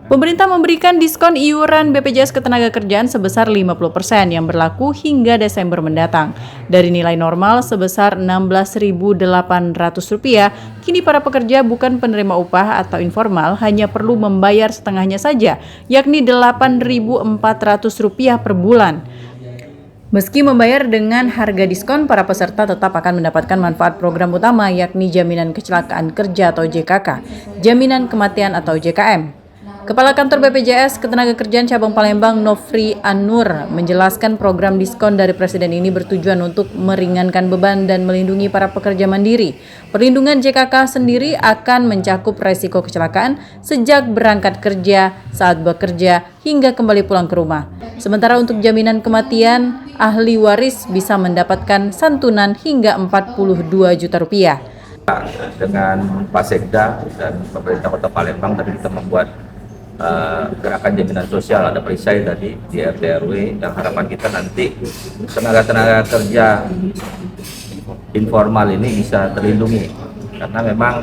Pemerintah memberikan diskon iuran BPJS Ketenagakerjaan sebesar 50% yang berlaku hingga Desember mendatang. Dari nilai normal sebesar Rp16.800, kini para pekerja bukan penerima upah atau informal hanya perlu membayar setengahnya saja, yakni Rp8.400 per bulan. Meski membayar dengan harga diskon, para peserta tetap akan mendapatkan manfaat program utama yakni Jaminan Kecelakaan Kerja atau JKK, Jaminan Kematian atau JKM. Kepala Kantor BPJS Ketenagakerjaan Cabang Palembang, Nofri An-Nur, menjelaskan program diskon dari Presiden ini bertujuan untuk meringankan beban dan melindungi para pekerja mandiri. Perlindungan JKK sendiri akan mencakup resiko kecelakaan sejak berangkat kerja, saat bekerja, hingga kembali pulang ke rumah. Sementara untuk jaminan kematian, ahli waris bisa mendapatkan santunan hingga Rp42 juta. Dengan Pak Sekda dan pemerintah Kota Palembang tadi kita membuat gerakan jaminan sosial, ada perisai tadi di RT RW, yang harapan kita nanti tenaga kerja informal ini bisa terlindungi, karena memang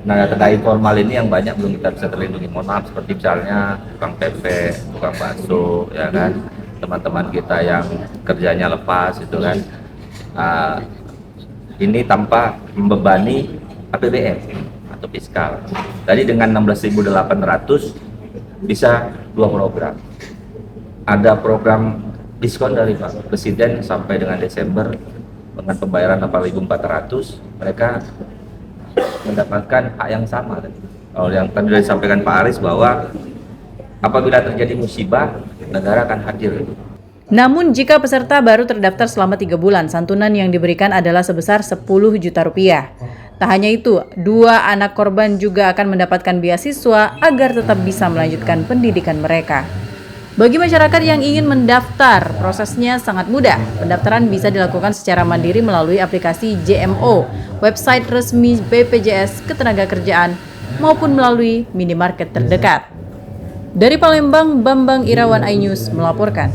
tenaga kerja informal ini yang banyak belum kita bisa terlindungi. Mohon maaf, seperti misalnya tukang PP, tukang bakso, ya kan, teman-teman kita yang kerjanya lepas itu kan, ini tanpa membebani APBN atau fiskal. Tadi dengan 16.800 bisa 2 program. Ada program diskon dari Pak Presiden sampai dengan Desember dengan pembayaran 8.400, mereka mendapatkan hak yang sama. Kalau yang tadi disampaikan Pak Aris bahwa apabila terjadi musibah, negara akan hadir. Namun jika peserta baru terdaftar selama 3 bulan, santunan yang diberikan adalah sebesar Rp10 juta. Tak hanya itu, 2 anak korban juga akan mendapatkan beasiswa agar tetap bisa melanjutkan pendidikan mereka. Bagi masyarakat yang ingin mendaftar, prosesnya sangat mudah. Pendaftaran bisa dilakukan secara mandiri melalui aplikasi JMO, website resmi BPJS Ketenagakerjaan, maupun melalui minimarket terdekat. Dari Palembang, Bambang Irawan, iNews melaporkan.